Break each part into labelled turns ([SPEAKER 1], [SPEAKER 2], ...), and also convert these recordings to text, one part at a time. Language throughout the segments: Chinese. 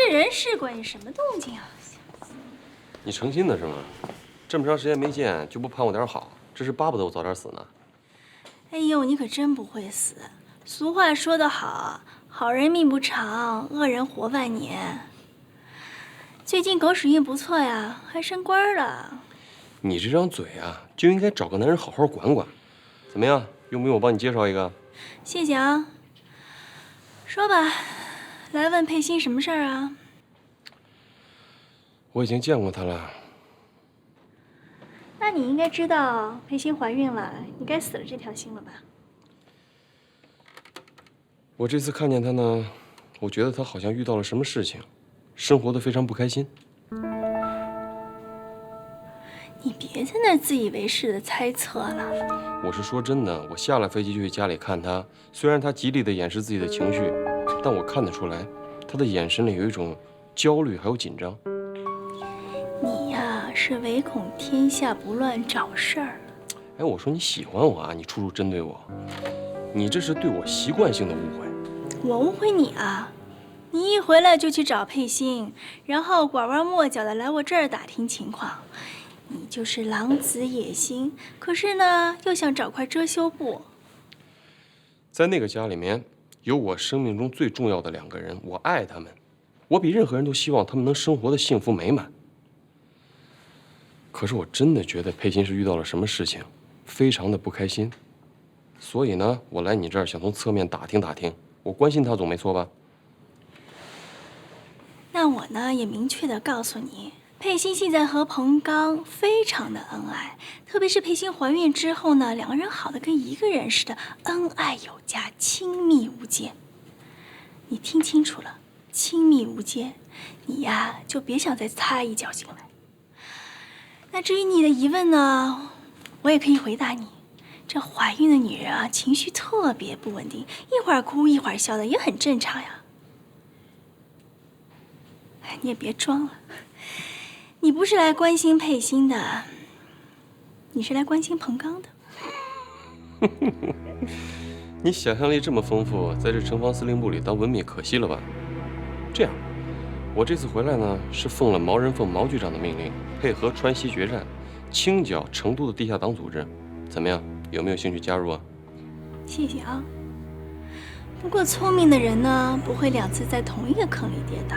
[SPEAKER 1] 这人事关你什么动静啊？
[SPEAKER 2] 你成心的是吗？这么长时间没见，就不盼我点好，这是巴不得我早点死呢。
[SPEAKER 1] 哎呦，你可真不会死！俗话说得好，好人命不长，恶人活万年。最近狗屎运不错呀，还升官了。
[SPEAKER 2] 你这张嘴啊，就应该找个男人好好管管。怎么样，用不用我帮你介绍一个？
[SPEAKER 1] 谢谢啊。说吧，来问佩欣什么事儿啊？
[SPEAKER 2] 我已经见过她了。
[SPEAKER 1] 那你应该知道佩欣怀孕了，你该死了这条心了吧？
[SPEAKER 2] 我这次看见她呢，我觉得她好像遇到了什么事情，生活的非常不开心。
[SPEAKER 1] 你别在那儿自以为是的猜测了。
[SPEAKER 2] 我是说真的，我下了飞机就去家里看她，虽然她极力的掩饰自己的情绪，但我看得出来，她的眼神里有一种焦虑还有紧张。
[SPEAKER 1] 你呀，是唯恐天下不乱找事儿。
[SPEAKER 2] 哎，我说你喜欢我啊，你处处针对我，你这是对我习惯性的误会。
[SPEAKER 1] 我误会你啊？你一回来就去找佩欣，然后拐弯抹角的来我这儿打听情况，你就是狼子野心，可是呢，又想找块遮羞布。
[SPEAKER 2] 在那个家里面，有我生命中最重要的2个人，我爱他们，我比任何人都希望他们能生活的幸福美满。可是我真的觉得佩欣是遇到了什么事情，非常的不开心，所以呢，我来你这儿想从侧面打听打听，我关心她总没错吧？
[SPEAKER 1] 那我呢，也明确的告诉你，佩欣现在和彭刚非常的恩爱，特别是佩欣怀孕之后呢，2个人好的跟一个人似的，恩爱有加，亲密无间。你听清楚了，亲密无间，你呀就别想再插一脚进来。那至于你的疑问呢，我也可以回答你。这怀孕的女人啊，情绪特别不稳定，一会儿哭一会儿笑的，也很正常呀。你也别装了，你不是来关心佩欣的，你是来关心彭刚的。
[SPEAKER 2] 你想象力这么丰富，在这城防司令部里当文秘可惜了吧？这样，我这次回来呢，是奉了毛人凤毛局长的命令，配合川西决战，清剿成都的地下党组织。怎么样，有没有兴趣加入啊？
[SPEAKER 1] 谢谢啊。不过聪明的人呢，不会2次在同一个坑里跌倒。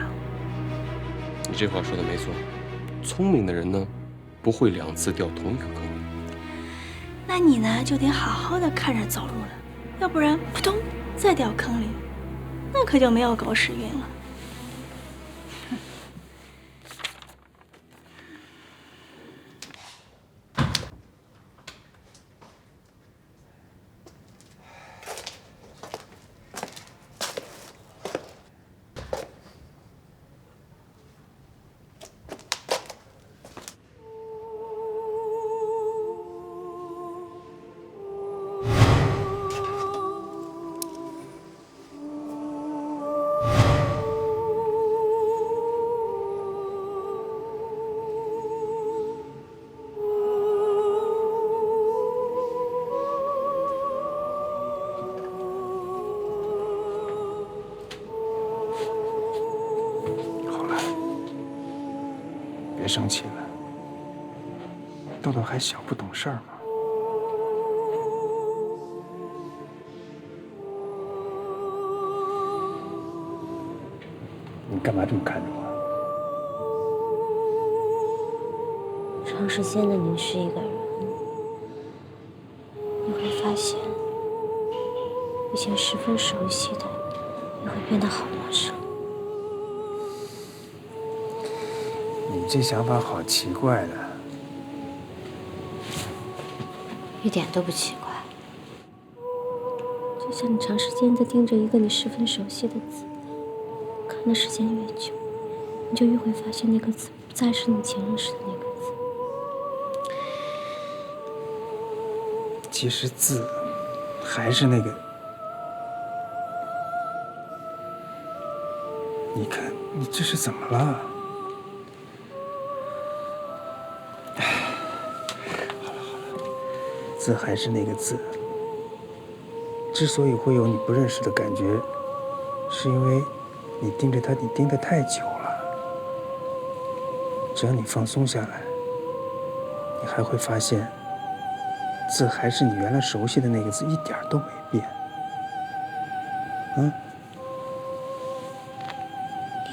[SPEAKER 2] 你这话说的没错，聪明的人呢，不会2次掉同一个坑里。
[SPEAKER 1] 那你呢，就得好好的看着走路了，要不然扑通再掉坑里，那可就没有狗屎运了。
[SPEAKER 3] 别生气了，豆豆还小，不懂事儿嘛。你干嘛这么看着我？
[SPEAKER 4] 长时间的凝视一个人，你会发现，以前十分熟悉的，也会变得好陌生。
[SPEAKER 3] 你这想法好奇怪的。
[SPEAKER 4] 一点都不奇怪，就像你长时间的盯着一个你十分熟悉的字，看的时间越久，你就越会发现那个字不再是你前认识的那个字。
[SPEAKER 3] 其实字还是那个。你看，你这是怎么了？字还是那个字，之所以会有你不认识的感觉，是因为你盯着它，你盯得太久了。只要你放松下来，你还会发现，字还是你原来熟悉的那个字，一点都没变。嗯？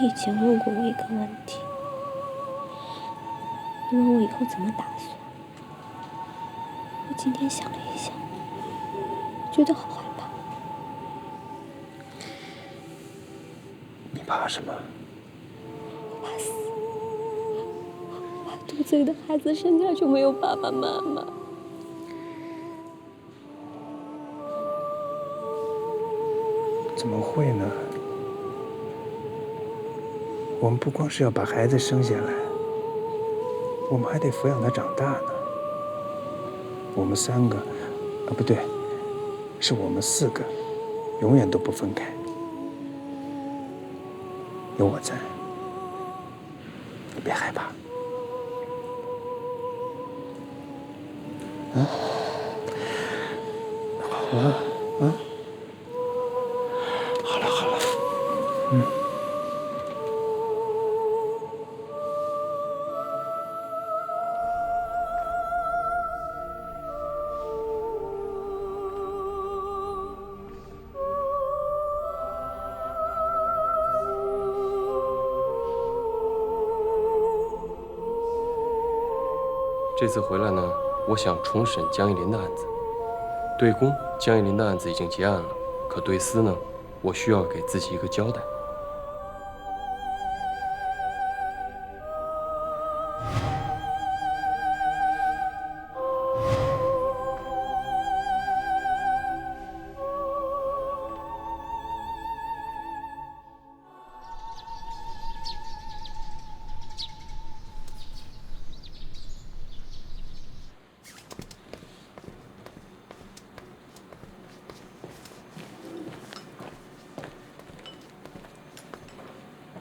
[SPEAKER 4] 你以前问过我一个问题，你问我以后怎么打算。我今天想了一想，觉得好害怕。
[SPEAKER 3] 你怕什么？
[SPEAKER 4] 我怕死，我怕肚子里的孩子生下就没有爸爸妈妈。
[SPEAKER 3] 怎么会呢？我们不光是要把孩子生下来，我们还得抚养他长大呢。我们3个，啊不对，是我们4个，永远都不分开。有我在，你别害怕。嗯，好了，嗯，好了好了，嗯。
[SPEAKER 2] 这次回来呢，我想重审江一林的案子。对公，江一林的案子已经结案了，可对私呢，我需要给自己一个交代。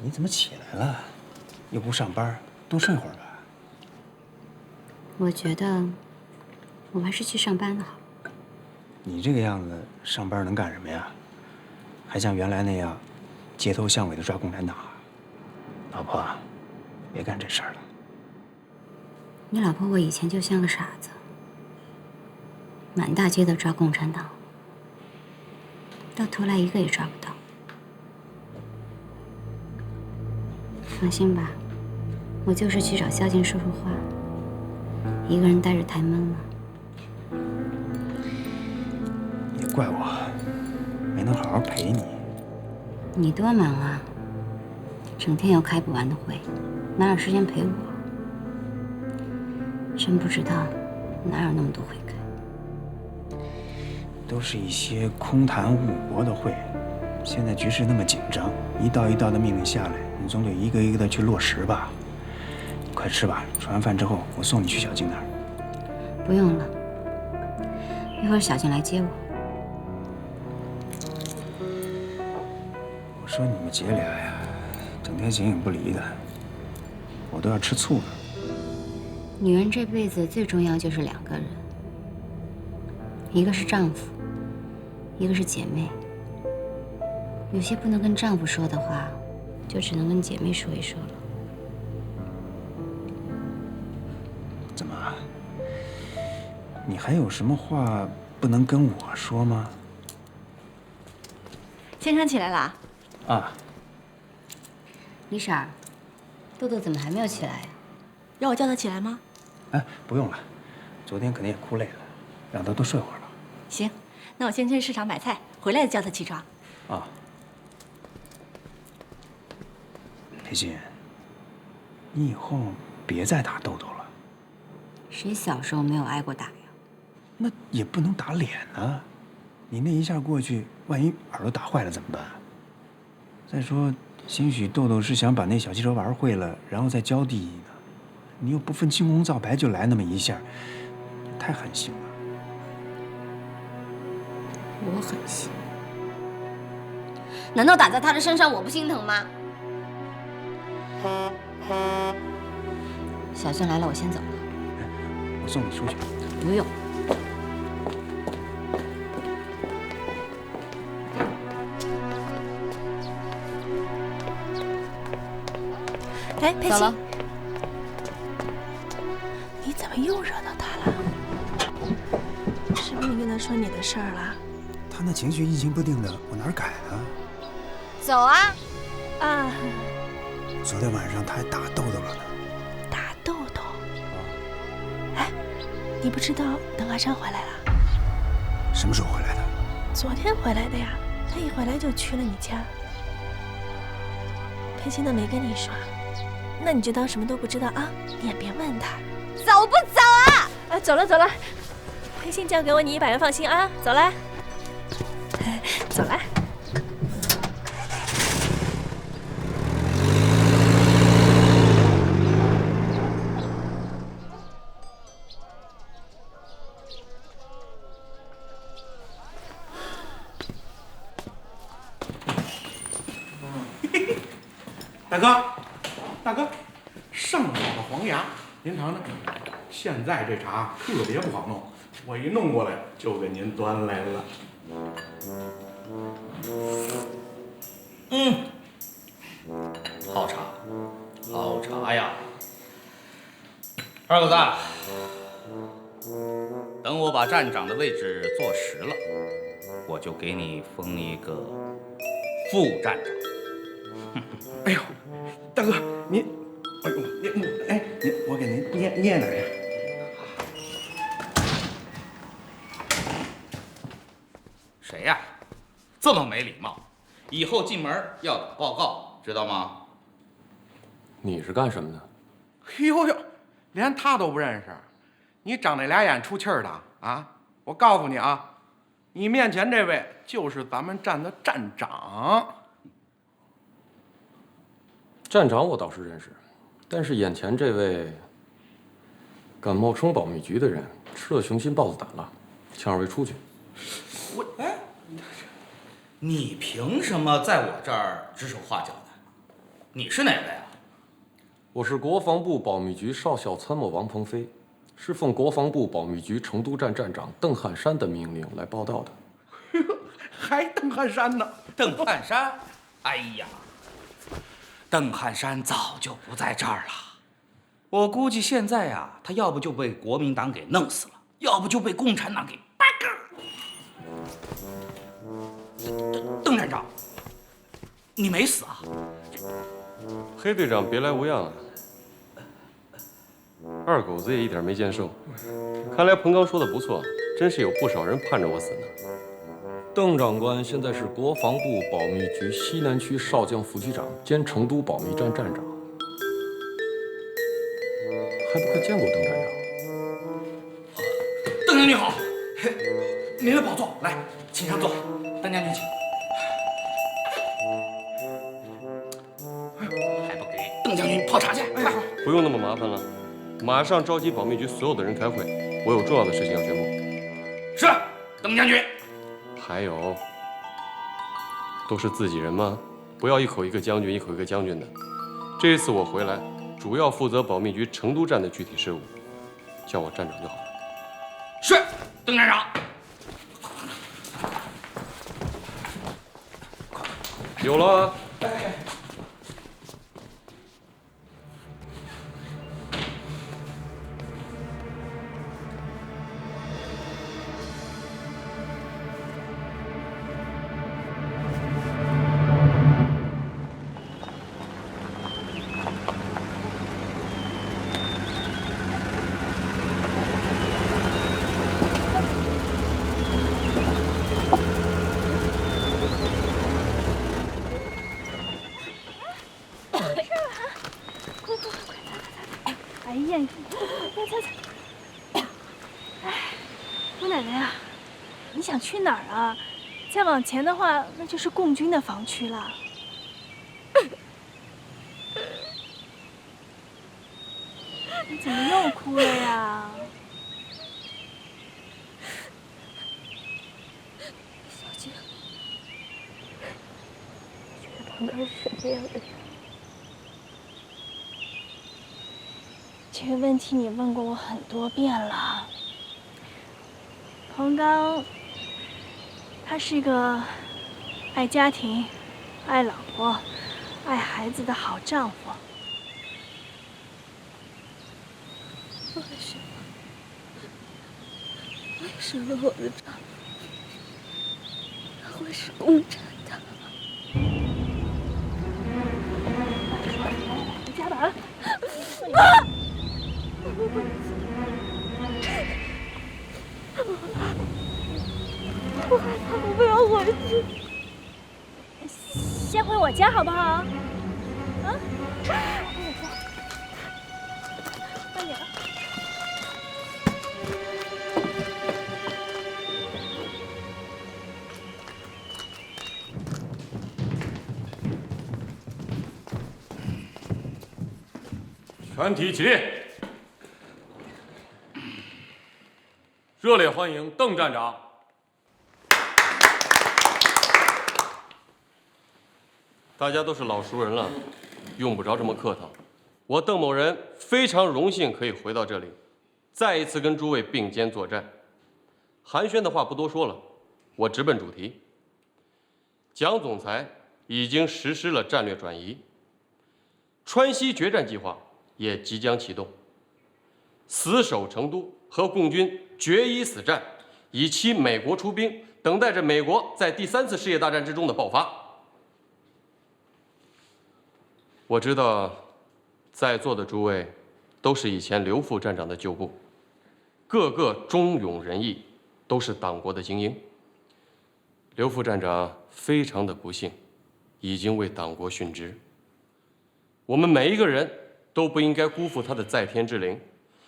[SPEAKER 3] 你怎么起来了？又不上班，多睡会儿吧。
[SPEAKER 5] 我觉得我还是去上班的好。
[SPEAKER 3] 你这个样子，上班能干什么呀？还像原来那样，街头巷尾的抓共产党啊？老婆，别干这事儿了。
[SPEAKER 5] 你老婆我以前就像个傻子，满大街的抓共产党，到头来一个也抓不到。放心吧，我就是去找萧静说说话，一个人待着太闷了。
[SPEAKER 3] 也怪我，没能好好陪你。
[SPEAKER 5] 你多忙啊，整天有开不完的会，哪有时间陪我？真不知道哪有那么多会开。
[SPEAKER 3] 都是一些空谈误国的会。现在局势那么紧张，一道一道的命令下来，你总得一个一个的去落实吧。快吃吧，吃完饭之后我送你去小静那儿。
[SPEAKER 5] 不用了，一会儿小静来接我。
[SPEAKER 3] 我说你们姐俩呀，整天形影不离的，我都要吃醋了。
[SPEAKER 5] 女人这辈子最重要就是2个人，一个是丈夫，一个是姐妹。有些不能跟丈夫说的话，就只能跟姐妹说一说了。
[SPEAKER 3] 怎么？你还有什么话不能跟我说吗？
[SPEAKER 1] 先生起来了。
[SPEAKER 3] 啊，
[SPEAKER 5] 李婶儿，豆豆怎么还没有起来呀？
[SPEAKER 1] 让我叫他起来吗？
[SPEAKER 3] 哎，不用了，昨天肯定也哭累了，让他多睡会儿吧。
[SPEAKER 1] 行，那我先去市场买菜，回来再叫他起床。
[SPEAKER 3] 啊，裴鑫，你以后别再打豆豆了。
[SPEAKER 5] 谁小时候没有挨过打呀？
[SPEAKER 3] 那也不能打脸啊！你那一下过去，万一耳朵打坏了怎么办？再说，兴许豆豆是想把那小汽车玩会了，然后再教第一呢。你又不分青红皂白就来那么一下，太狠心了。
[SPEAKER 5] 我狠心？难道打在他的身上我不心疼吗？小静来了，我先走了。
[SPEAKER 3] 我送你出去。
[SPEAKER 5] 不用。
[SPEAKER 1] 哎，佩奇，么又惹到他了？是不是你跟他说你的事儿了？
[SPEAKER 3] 他那情绪阴晴不定的，我哪敢啊？
[SPEAKER 5] 走啊！
[SPEAKER 1] 啊，
[SPEAKER 3] 昨天晚上他还打豆豆了呢。
[SPEAKER 1] 打豆豆？哎，你不知道邓阿山回来了？
[SPEAKER 3] 什么时候回来的？
[SPEAKER 1] 昨天回来的呀。他一回来就去了你家。裴鑫的没跟你说，那你就当什么都不知道啊！你也别问他。
[SPEAKER 5] 走不走啊？
[SPEAKER 1] 哎，走了走了，裴鑫交给我，你100元放心啊！走了，走了。
[SPEAKER 6] 大哥，大哥，上好的黄牙，您尝尝。现在这茶特别不好弄，我一弄过来就给您端来了。
[SPEAKER 7] 好茶，好茶呀！二狗子，等我把站长的位置坐实了，我就给你封一个副站长。
[SPEAKER 6] 哎呦，大哥，您，哎呦，您，我给您念点呀。
[SPEAKER 7] 谁呀？这么没礼貌，以后进门要打报告，知道吗？
[SPEAKER 2] 你是干什么的？
[SPEAKER 6] 哎呦呦，连他都不认识，你长那俩眼出气儿的啊！我告诉你啊，你面前这位就是咱们站的站长。
[SPEAKER 2] 站长我倒是认识，但是眼前这位敢冒充保密局的人，吃了雄心豹子胆了，请二位出去。
[SPEAKER 7] 你凭什么在我这儿指手画脚的？你是哪位啊？
[SPEAKER 2] 我是国防部保密局少校参谋王鹏飞，是奉国防部保密局成都站站长邓汉山的命令来报道的。
[SPEAKER 6] 还邓汉山呢？
[SPEAKER 7] 邓汉山？哎呀，邓汉山早就不在这儿了。我估计现在呀，他要不就被国民党给弄死了，要不就被共产党给扒根儿。邓站长，你没死啊？
[SPEAKER 2] 黑队长别来无恙啊！二狗子也一点没见瘦，看来彭刚说的不错，真是有不少人盼着我死呢。邓长官现在是国防部保密局西南区少将副局长兼成都保密站站长，还不快见过邓站长？
[SPEAKER 7] 邓将军好，您的宝座，来，请上座。邓将军请。还不给邓将军泡茶去？快！
[SPEAKER 2] 不用那么麻烦了，马上召集保密局所有的人开会，我有重要的事情要宣布。
[SPEAKER 7] 是，邓将军。
[SPEAKER 2] 还有，都是自己人吗？不要一口一个将军，一口一个将军的。这一次我回来，主要负责保密局成都站的具体事务，叫我站长就好了。
[SPEAKER 7] 是，邓站长。
[SPEAKER 2] 有了啊。
[SPEAKER 1] 哎呀，哎，姑奶奶呀，你想去哪儿啊？再往前的话，那就是共军的防区了。你怎么又哭了呀？
[SPEAKER 4] 小姐，觉得庞刚是什么样的人？
[SPEAKER 1] 这个问题你问过我很多遍了。彭刚，他是个爱家庭、爱老婆、爱孩子的好丈夫。
[SPEAKER 4] 为什么？杀了我的丈夫，他会是共产党。
[SPEAKER 1] 加把了！我害怕，我不要回去。先回我家好不好？啊？慢点。
[SPEAKER 8] 全体起立，热烈欢迎邓站长。
[SPEAKER 2] 大家都是老熟人了，用不着这么客套。我邓某人非常荣幸可以回到这里，再一次跟诸位并肩作战。寒暄的话不多说了，我直奔主题。蒋总裁已经实施了战略转移，川西决战计划也即将启动，死守成都和共军决一死战，以期美国出兵，等待着美国在第3次世界大战之中的爆发。我知道，在座的诸位都是以前刘副站长的旧部，个个忠勇仁义，都是党国的精英。刘副站长非常的不幸，已经为党国殉职。我们每一个人都不应该辜负他的在天之灵，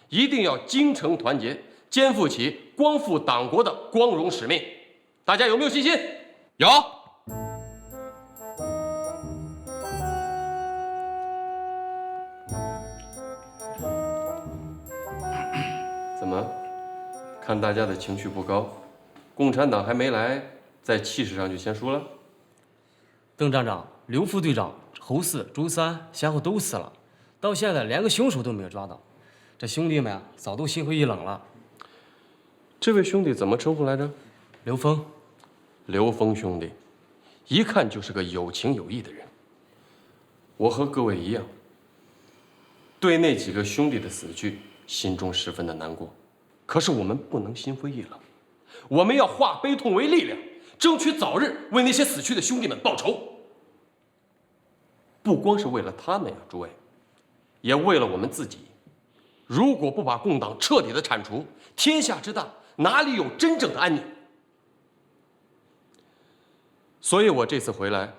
[SPEAKER 2] 一定要精诚团结，肩负起光复党国的光荣使命。大家有没有信心？有。怎么？看大家的情绪不高，共产党还没来，在气势上就先输了？
[SPEAKER 9] 邓站长、刘副队长、侯四、周三先后都死了，到现在连个凶手都没有抓到，这兄弟们啊，早都心灰意冷了。
[SPEAKER 2] 这位兄弟怎么称呼来着？
[SPEAKER 9] 刘峰。
[SPEAKER 2] 刘峰兄弟，一看就是个有情有义的人。我和各位一样，对那几个兄弟的死去心中十分的难过。可是我们不能心灰意冷，我们要化悲痛为力量，争取早日为那些死去的兄弟们报仇。不光是为了他们呀，诸位，也为了我们自己。如果不把共党彻底的铲除，天下之大哪里有真正的安宁？所以我这次回来，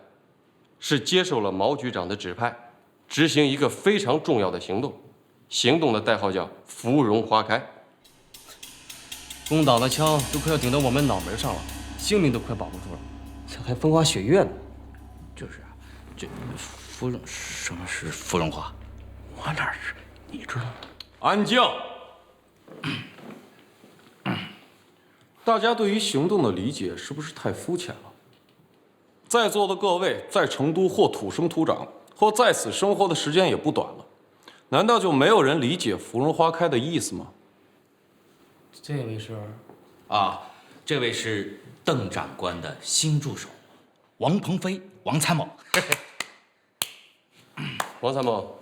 [SPEAKER 2] 是接受了毛局长的指派，执行一个非常重要的行动。行动的代号叫“芙蓉花开”。
[SPEAKER 9] 共党的枪都快要顶到我们脑门上了，性命都快保不住了，这还风花雪月呢。
[SPEAKER 7] 就是啊，这芙蓉，什么是芙蓉花？
[SPEAKER 6] 我哪是？你知道吗？
[SPEAKER 8] 安静。大家对于行动的理解是不是太肤浅了？在座的各位在成都或土生土长，或在此生活的时间也不短了，难道就没有人理解芙蓉花开的意思吗？
[SPEAKER 9] 这位是？
[SPEAKER 7] 啊，这位是邓长官的新助手，王鹏飞，王参谋。
[SPEAKER 2] 王参谋，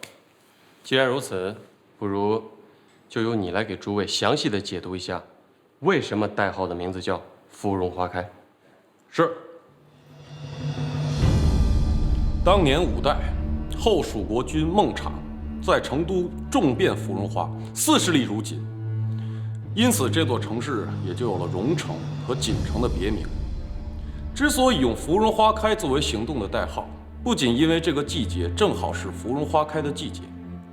[SPEAKER 2] 既然如此，不如就由你来给诸位详细的解读一下，为什么代号的名字叫“芙蓉花开”。
[SPEAKER 8] 是。当年5代后蜀国君孟昶在成都种遍芙蓉花，40里如锦，因此这座城市也就有了蓉城和锦城的别名。之所以用芙蓉花开作为行动的代号，不仅因为这个季节正好是芙蓉花开的季节，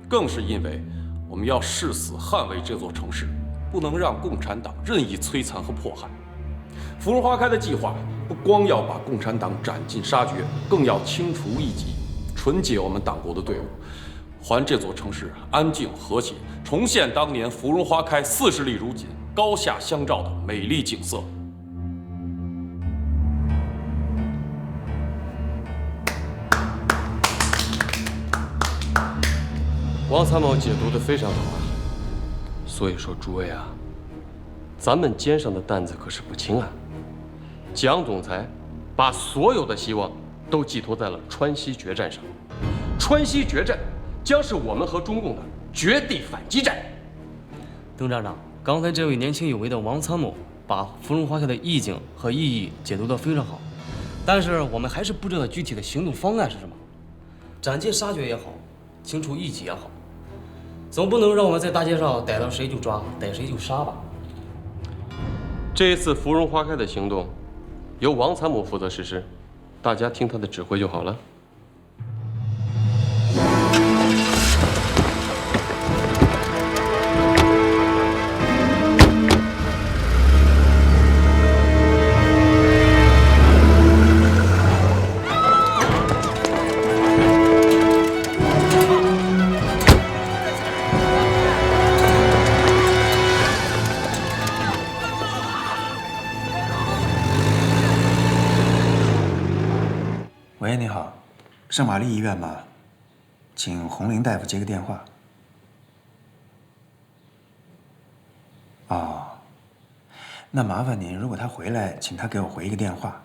[SPEAKER 8] 更是因为我们要誓死捍卫这座城市，不能让共产党任意摧残和迫害。芙蓉花开的计划不光要把共产党斩尽杀绝，更要清除异己，纯洁我们党国的队伍，还这座城市安静和谐，重现当年芙蓉花开40里如锦、高下相照的美丽景色。
[SPEAKER 2] 王参谋解读得非常好啊！所以说，诸位啊，咱们肩上的担子可是不轻啊。蒋总裁把所有的希望都寄托在了川西决战上，川西决战将是我们和中共的绝地反击战。
[SPEAKER 9] 邓站长，刚才这位年轻有为的王参谋把芙蓉花开的意境和意义解读得非常好，但是我们还是不知道具体的行动方案是什么。斩尽杀绝也好，清除异己也好，总不能让我们在大街上逮到谁就抓，逮谁就杀吧。
[SPEAKER 2] 这一次芙蓉花开的行动，由王参谋负责实施，大家听他的指挥就好了。
[SPEAKER 3] 喂，你好，圣玛丽医院吗？请红林大夫接个电话。哦，那麻烦您，如果他回来，请他给我回一个电话。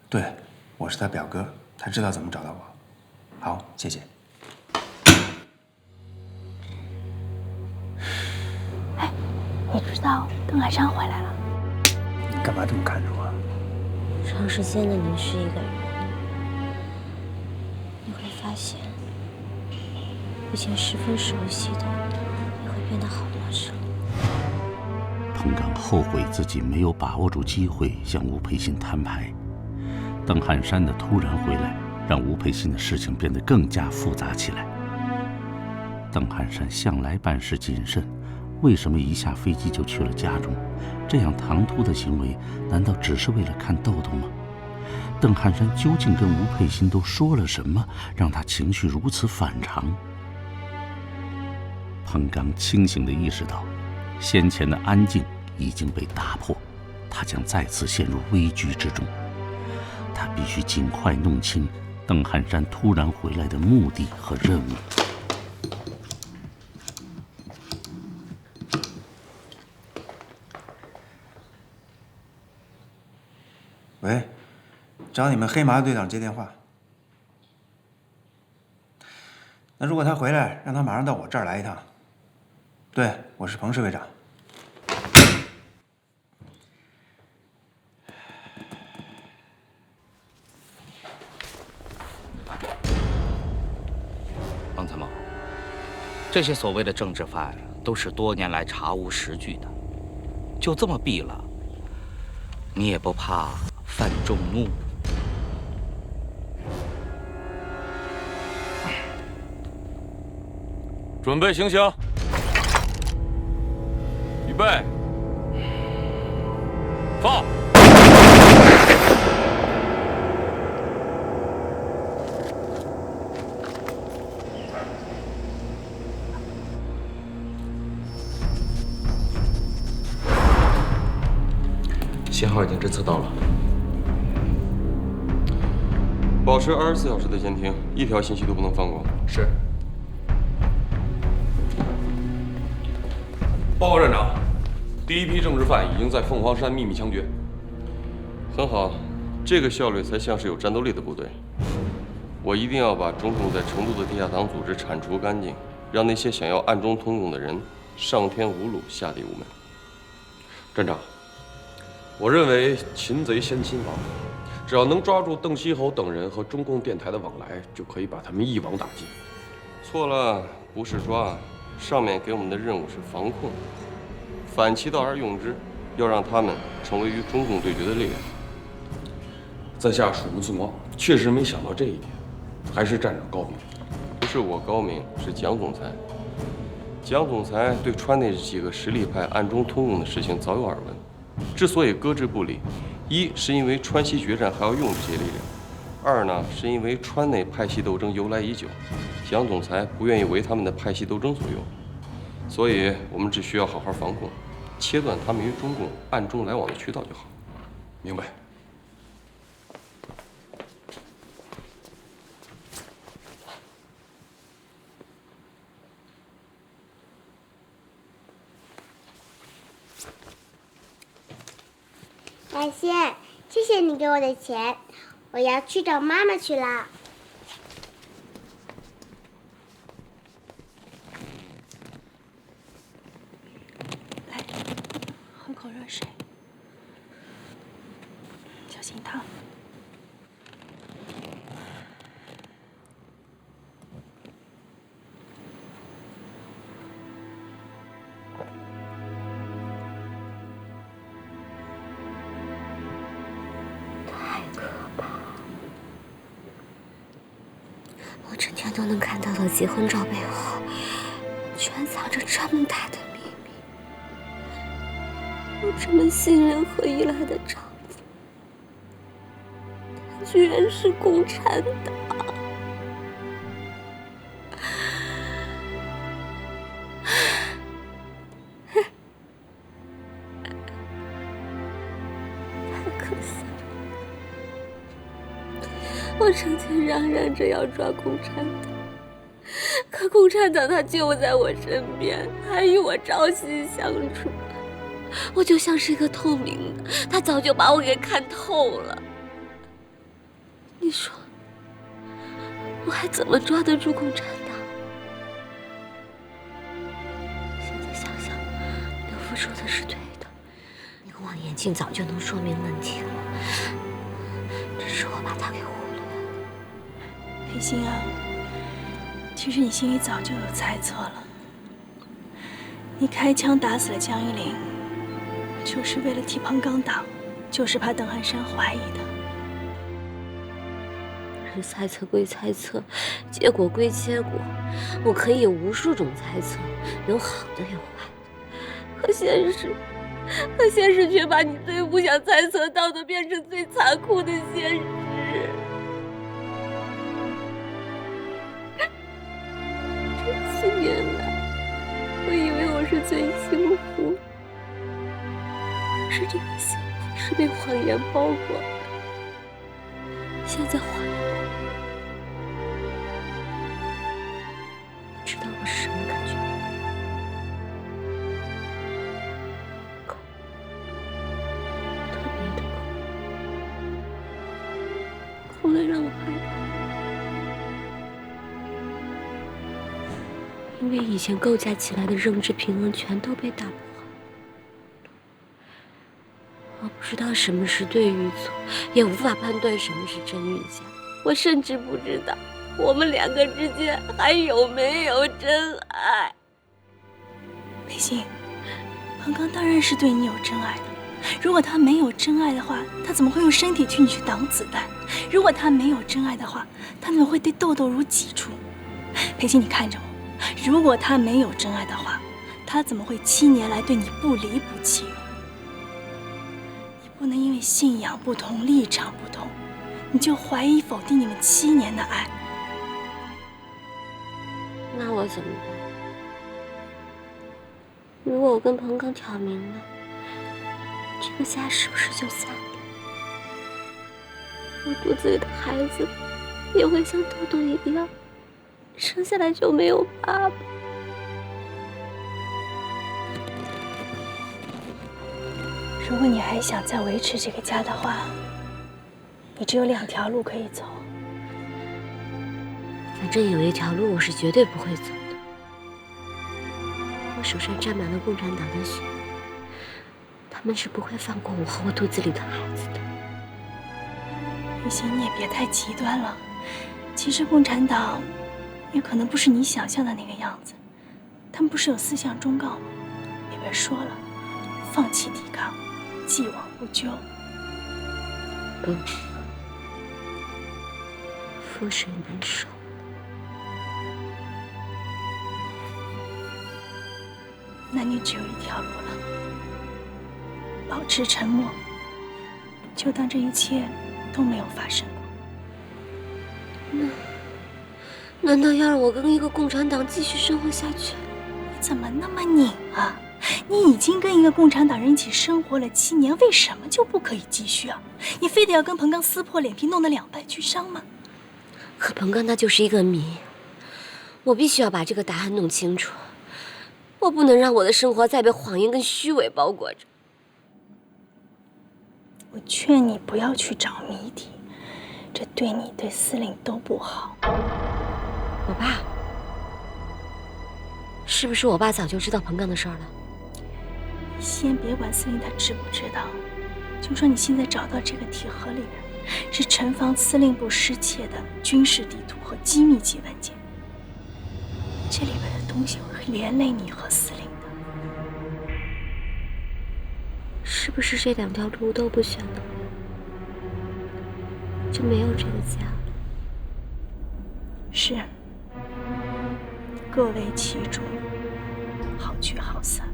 [SPEAKER 3] 对，我是他表哥，他知道怎么找到我。好，谢谢。
[SPEAKER 1] 哎，你知道邓海山回来了？
[SPEAKER 3] 你干嘛这么看着我？
[SPEAKER 4] 长时间的凝视一个人，你会发现，以前十分熟悉的，也会变得好陌生。
[SPEAKER 10] 彭刚后悔自己没有把握住机会向吴佩欣摊牌，邓汉山的突然回来，让吴佩欣的事情变得更加复杂起来。邓汉山向来办事谨慎，为什么一下飞机就去了家中？这样唐突的行为，难道只是为了看豆豆吗？邓汉山究竟跟吴佩欣都说了什么，让他情绪如此反常？彭刚清醒地意识到，先前的安静已经被打破，他将再次陷入危局之中。他必须尽快弄清邓汉山突然回来的目的和任务。
[SPEAKER 3] 喂，找你们黑麻队长接电话。那如果他回来，让他马上到我这儿来一趟。对，我是彭侍卫长。
[SPEAKER 7] 王参谋，这些所谓的政治犯都是多年来查无实据的，就这么毙了，你也不怕犯众怒？
[SPEAKER 8] 准备行刑，预备，放。
[SPEAKER 2] 信号已经侦测到了，保持24小时的监听，一条信息都不能放过。
[SPEAKER 6] 是。
[SPEAKER 8] 报告站长，第一批政治犯已经在凤凰山秘密枪决。
[SPEAKER 2] 很好，这个效率才像是有战斗力的部队。我一定要把种种在成都的地下党组织铲除干净，让那些想要暗中通共的人上天无路，下地无门。
[SPEAKER 8] 站长，我认为擒贼先擒王，只要能抓住邓锡侯等人和中共电台的往来，就可以把他们一网打尽。
[SPEAKER 2] 错了，不是抓，上面给我们的任务是防控，反其道而用之，要让他们成为与中共对决的力量。
[SPEAKER 8] 在下鼠目寸光，确实没想到这一点，还是站长高明。
[SPEAKER 2] 不是我高明，是蒋总裁。蒋总裁对川内几个实力派暗中通共的事情早有耳闻，之所以搁置不理，一是因为川西决战还要用这些力量，二呢是因为川内派系斗争由来已久，蒋总裁不愿意为他们的派系斗争所用，所以我们只需要好好防控，切断他们与中共暗中来往的渠道就好。
[SPEAKER 8] 明白。
[SPEAKER 11] 海鲜，谢谢你给我的钱，我要去找妈妈去了。
[SPEAKER 1] 来，喝口热水。小心烫。
[SPEAKER 4] 太可怕了！我整天都能看到的结婚照背后，全藏着这么大的秘密。我这么信任和依赖的丈夫，他居然是共产党！太可笑了！我成天嚷嚷着要抓共产党，可共产党他就在我身边，还与我朝夕相处。我就像是一个透明的，他早就把我给看透了。你说，我还怎么抓得住共产党？现在想想，刘父说的是对的，那个望远镜早就能说明问题了，只是我把他给忽略了。
[SPEAKER 1] 裴鑫啊，其实你心里早就有猜测了。你开枪打死了江一林，就是为了替彭刚挡，就是怕邓汉山怀疑的。
[SPEAKER 4] 是猜测归猜测，结果归结果，我可以有无数种猜测，有好的有坏的。可现实却把你最不想猜测到的变成最残酷的现实。这7年来，我以为我是最幸福，可是这个幸福是被谎言包裹的。现在谎言包裹，你知道我是什么感觉吗？恐，特别的恐，恐得让我害怕。因为以前构架起来的政治平衡全都被打破了，我不知道什么是对与错，也无法判断什么是真与假。我甚至不知道我们2个之间还有没有真爱。
[SPEAKER 1] 裴鑫，彭刚当然是对你有真爱的。如果他没有真爱的话，他怎么会用身体替你去挡子弹？如果他没有真爱的话，他怎么会对豆豆如己出？裴鑫，你看着我。如果他没有真爱的话，他怎么会7年来对你不离不弃呢？你不能因为信仰不同、立场不同，你就怀疑否定你们7年的爱。
[SPEAKER 4] 那我怎么办？如果我跟彭刚挑明了，这个家是不是就散了？我肚子里的孩子也会像豆豆一样，生下来就没有爸爸。
[SPEAKER 1] 如果你还想再维持这个家的话，你只有2条路可以走。
[SPEAKER 4] 反正有一条路我是绝对不会走的。我手上沾满了共产党的血，他们是不会放过我和我肚子里的孩子的。
[SPEAKER 1] 雨欣，你也别太极端了。其实共产党也可能不是你想象的那个样子。他们不是有4项忠告吗？里边说了，放弃抵抗，既往不咎。
[SPEAKER 4] 不，覆水难收。
[SPEAKER 1] 那你只有一条路了，保持沉默，就当这一切都没有发生过。
[SPEAKER 4] 难道要让我跟一个共产党继续生活下去？
[SPEAKER 1] 你怎么那么拧啊？你已经跟一个共产党人一起生活了7年，为什么就不可以继续啊？你非得要跟彭刚撕破脸皮，弄得两败俱伤吗？
[SPEAKER 4] 可彭刚他就是一个谜，我必须要把这个答案弄清楚。我不能让我的生活再被谎言跟虚伪包裹着。
[SPEAKER 1] 我劝你不要去找谜底，这对你对司令都不好。
[SPEAKER 4] 我爸，是不是我爸早就知道彭刚的事儿了？
[SPEAKER 1] 先别管司令他知不知道，就说你现在找到这个铁盒里面，是城防司令部失窃的军事地图和机密级文件，这里面的东西会连累你和司令的。
[SPEAKER 4] 是不是这2条路都不选的，就没有这个家了？
[SPEAKER 1] 是，各为其主，好聚好散。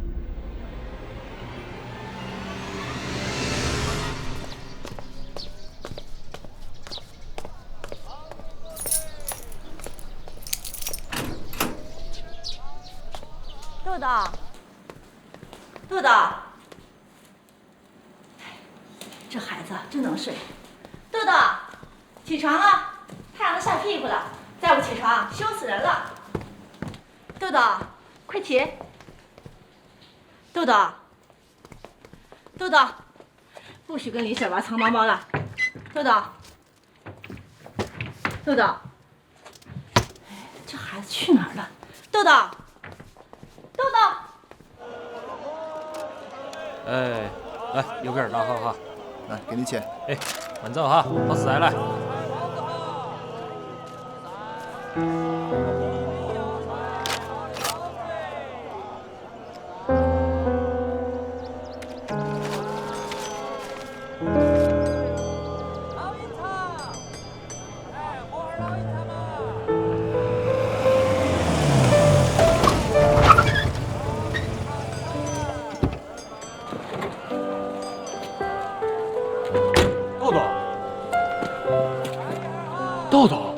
[SPEAKER 12] 豆豆，豆豆，这孩子真能睡。豆豆，起床了，太阳都下屁股了，再不起床羞死人了。豆豆，快起！豆豆，豆豆，不许跟李婶玩藏猫猫了。豆豆，豆豆，哎，这孩子去哪儿了？豆豆。豆豆，
[SPEAKER 13] 哎，来右边拿好哈，
[SPEAKER 14] 来给你钱。
[SPEAKER 13] 哎，慢走哈，好死来。
[SPEAKER 2] 豆豆，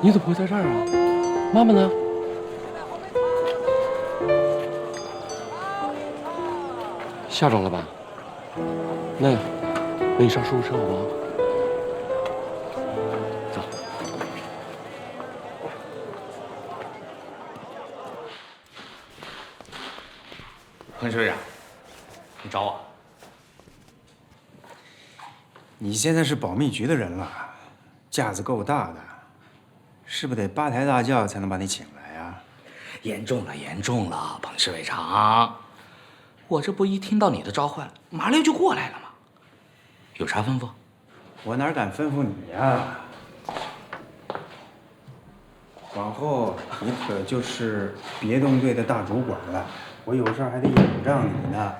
[SPEAKER 2] 你怎么会在这儿啊？妈妈呢？吓着了吧？那你上救护车好吗？走。
[SPEAKER 7] 彭市长，你找我？
[SPEAKER 3] 你现在是保密局的人了，架子够大的，是不是得8抬大轿才能把你请来呀？
[SPEAKER 7] 严重了，严重了，彭市委长，我这不一听到你的召唤，麻溜就过来了吗？有啥吩咐？
[SPEAKER 3] 我哪敢吩咐你呀？往后你可就是别动队的大主管了，我有事儿还得仰仗你呢。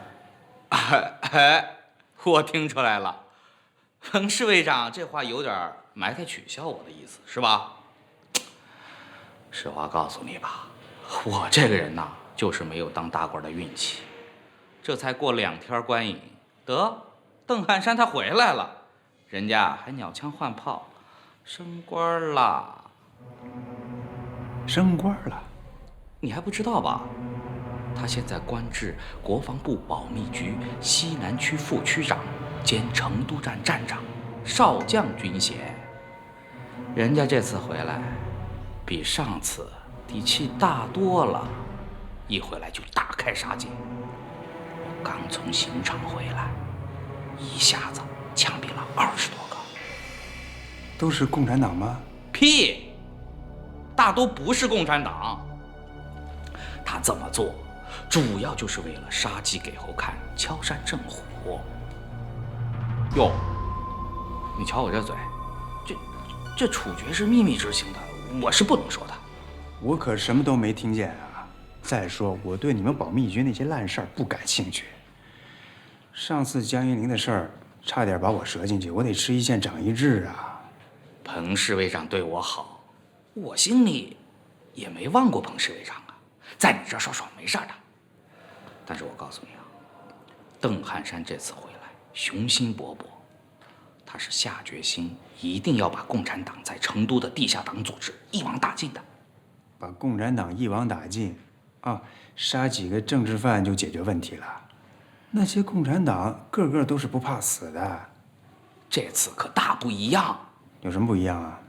[SPEAKER 7] 哎，我听出来了。彭市委长这话有点埋汰取笑我的意思，是吧？实话告诉你吧，我这个人呐，就是没有当大官的运气。这才过2天观影，得邓汉山他回来了，人家还鸟枪换炮，升官了。
[SPEAKER 3] 升官了？
[SPEAKER 7] 你还不知道吧？他现在官至国防部保密局西南区副区长兼成都站站长，少将军衔。人家这次回来，比上次底气大多了，一回来就大开杀戒。我刚从刑场回来，一下子枪毙了20多个。
[SPEAKER 3] 都是共产党吗？
[SPEAKER 7] 屁，大多不是共产党。他这么做，主要就是为了杀鸡给猴看，敲山震虎。哟，你瞧我这嘴，这处决是秘密执行的，我是不能说的。
[SPEAKER 3] 我可什么都没听见啊！再说，我对你们保密局那些烂事儿不感兴趣。上次江云林的事儿，差点把我折进去，我得吃一堑长一智啊。
[SPEAKER 7] 彭市委长对我好，我心里也没忘过彭市委长啊，在你这儿爽没事的。但是我告诉你啊，邓汉山这次回来雄心勃勃，他是下决心一定要把共产党在成都的地下党组织一网打尽的。
[SPEAKER 3] 把共产党一网打尽，啊，杀几个政治犯就解决问题了。那些共产党个个都是不怕死的，
[SPEAKER 7] 这次可大不一样。
[SPEAKER 3] 有什么不一样啊？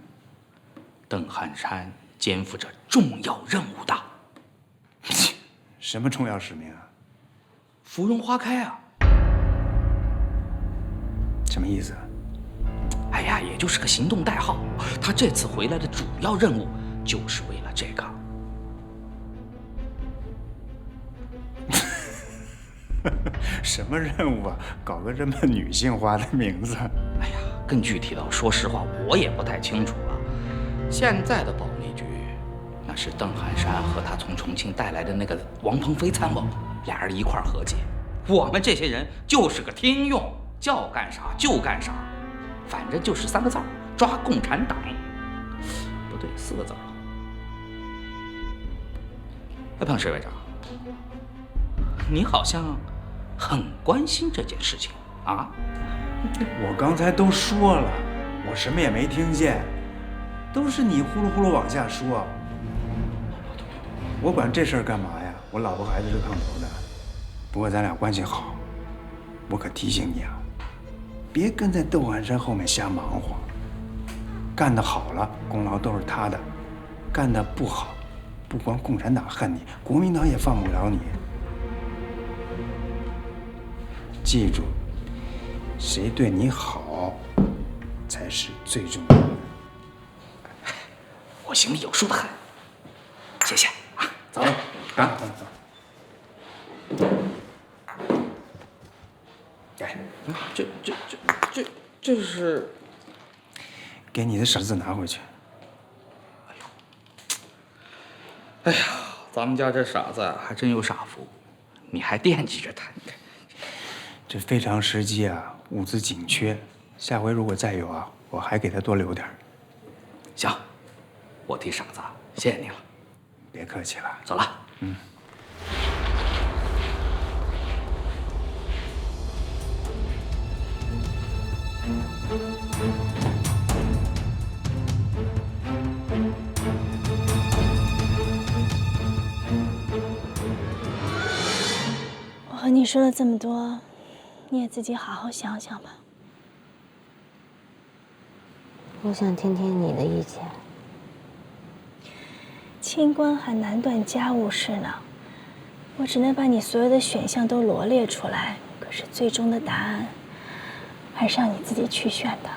[SPEAKER 7] 邓汉山肩负着重要任务的。
[SPEAKER 3] 什么重要使命啊？
[SPEAKER 7] 芙蓉花开啊！
[SPEAKER 3] 什么意思？
[SPEAKER 7] 哎呀，也就是个行动代号。他这次回来的主要任务就是为了这个。
[SPEAKER 3] 什么任务啊？搞个这么女性化的名字？
[SPEAKER 7] 哎呀，更具体的，说实话，我也不太清楚了。现在的保密局，那是邓汉山和他从重庆带来的那个王鹏飞参谋，俩人一块儿和解。我们这些人就是个听用，叫干啥就干啥，反正就是3个字儿：抓共产党。不对，4个字儿。哎，彭市委长，你好像很关心这件事情啊？
[SPEAKER 3] 我刚才都说了，我什么也没听见，都是你呼噜呼噜往下说。我管这事儿干嘛呀？我老婆孩子是炕头的。不过咱俩关系好，我可提醒你啊，别跟在窦汉山后面瞎忙活。干得好了，功劳都是他的；干得不好，不光共产党恨你，国民党也放不了你。记住，谁对你好，才是最重要的。
[SPEAKER 7] 我心里有数的很，谢谢啊，
[SPEAKER 3] 走了，啊，走。哎，
[SPEAKER 7] 这是
[SPEAKER 3] 给你的傻子拿回去。
[SPEAKER 7] 哎呀，咱们家这傻子还真有傻福，你还惦记着他。
[SPEAKER 3] 这非常时期啊，物资紧缺，下回如果再有啊，我还给他多留点。
[SPEAKER 7] 行，我替傻子谢谢你了。
[SPEAKER 3] 别客气了，
[SPEAKER 7] 走了。
[SPEAKER 3] 嗯。
[SPEAKER 1] 我和你说了这么多，你也自己好好想想吧。
[SPEAKER 5] 我想听听你的意见。
[SPEAKER 1] 清官还难断家务事呢，我只能把你所有的选项都罗列出来，可是最终的答案还是让你自己去选的。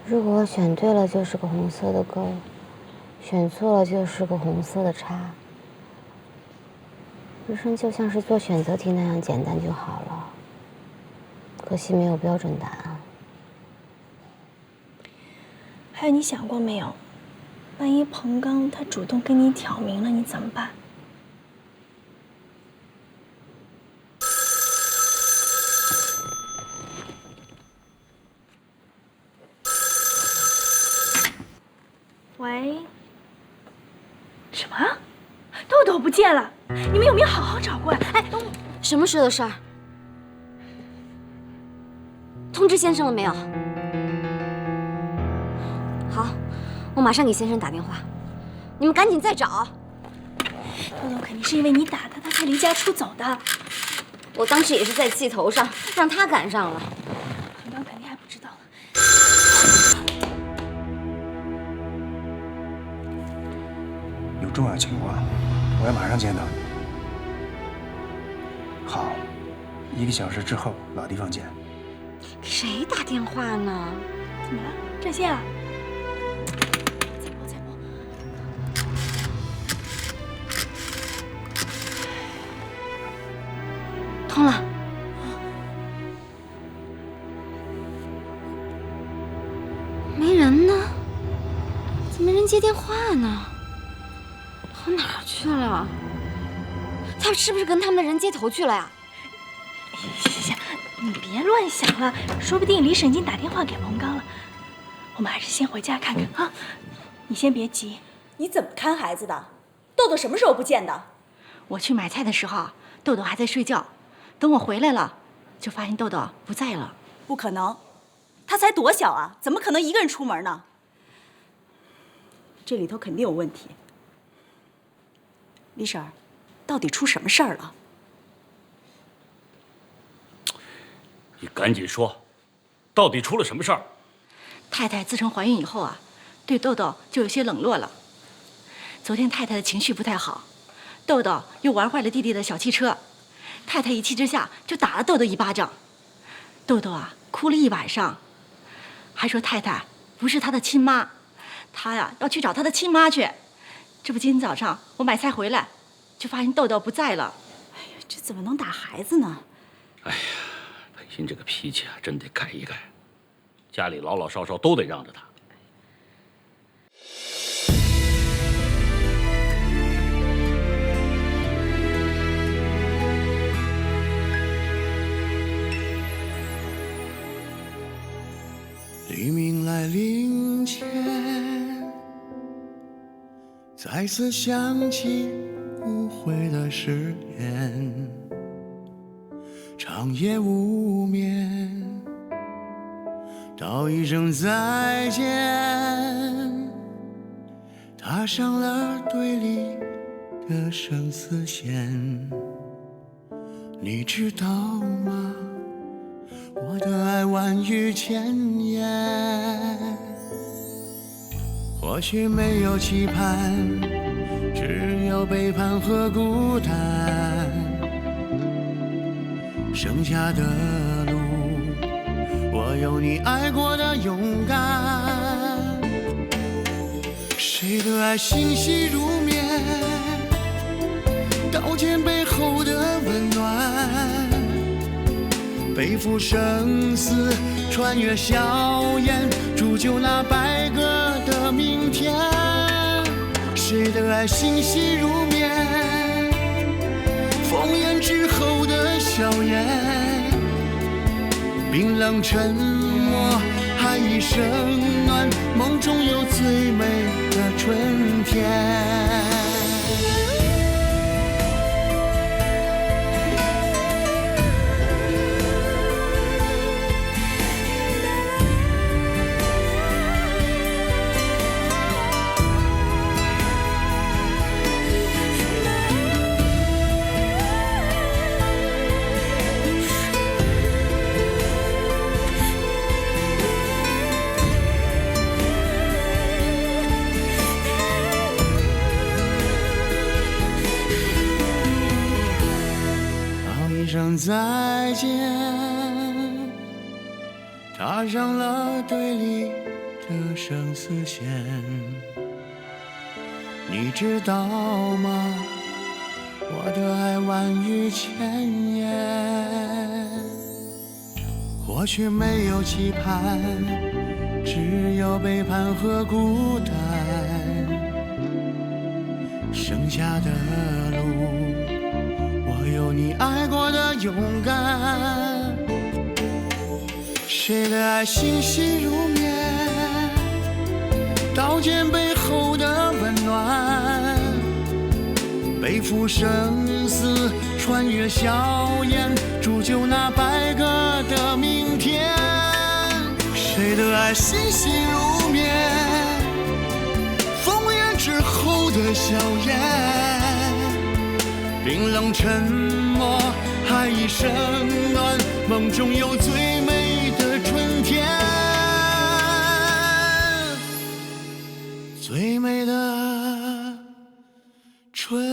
[SPEAKER 5] 如果我选对了，就是个红色的勾；选错了，就是个红色的叉。人生就像是做选择题那样简单就好了，可惜没有标准答案。
[SPEAKER 1] 还有，你想过没有，万一彭刚他主动跟你挑明了，你怎么办？喂？什么？豆豆不见了？你们有没有好好找过呀？哎，
[SPEAKER 4] 什么时候的事儿？通知先生了没有？好，我马上给先生打电话。你们赶紧再找。
[SPEAKER 1] 豆豆肯定是因为你打他，他才离家出走的。
[SPEAKER 4] 我当时也是在气头上，让他赶上了。
[SPEAKER 1] 彭刚肯定还不知道呢。
[SPEAKER 3] 有重要情况，我要马上见到你。好，1个小时之后，老地方见。
[SPEAKER 4] 给谁打电话呢？
[SPEAKER 1] 怎么了？占线啊？再拨。
[SPEAKER 4] 通了。没人呢？怎么没人接电话呢？跑哪儿去了？他是不是跟他们的人接头去了呀？
[SPEAKER 1] 行，你别乱想了，说不定李婶已经打电话给彭刚了。我们还是先回家看看啊。你先别急。
[SPEAKER 12] 你怎么看孩子的？豆豆什么时候不见的？
[SPEAKER 1] 我去买菜的时候，豆豆还在睡觉。等我回来了，就发现豆豆不在了。
[SPEAKER 12] 不可能，他才多小啊，怎么可能一个人出门呢？这里头肯定有问题。李婶儿，到底出什么事儿了？
[SPEAKER 13] 你赶紧说，到底出了什么事儿？
[SPEAKER 1] 太太自从怀孕以后啊，对豆豆就有些冷落了。昨天太太的情绪不太好，豆豆又玩坏了弟弟的小汽车，太太一气之下就打了豆豆一巴掌。豆豆啊哭了一晚上，还说太太不是他的亲妈，他呀要去找他的亲妈去。
[SPEAKER 12] 这不今天早上我买菜回来，就发现豆豆不在了。
[SPEAKER 14] 哎呀，这怎么能打孩子呢？
[SPEAKER 13] 哎呀，佩欣这个脾气啊，真得改一改。家里老老少少都得让着他。
[SPEAKER 15] 黎明来临前，再次想起无悔的誓言，长夜无眠，道一声再见，踏上了对立的生死线。你知道吗？我的爱万语千言，或许没有期盼，只有背叛和孤单。剩下的路，我有你爱过的勇敢。谁的爱欣喜如棉，刀剑背后的温暖。背负生死，穿越硝烟，铸就那白鸽的明天。谁的爱欣喜如棉，烽烟之后的硝烟，冰冷沉默，还一生暖，梦中有最美的春天。再见，踏上了对立的生死线。你知道吗？我的爱万语千言，或许没有期盼，只有背叛和孤单。剩下的路，有你爱过的勇敢。谁的爱欣喜如棉，刀剑背后的温暖。背负生死，穿越硝烟，铸就那白鸽的明天。谁的爱欣喜如棉，烽烟之后的硝烟。冰冷沉默，还一生暖，梦中有最美的春天，最美的春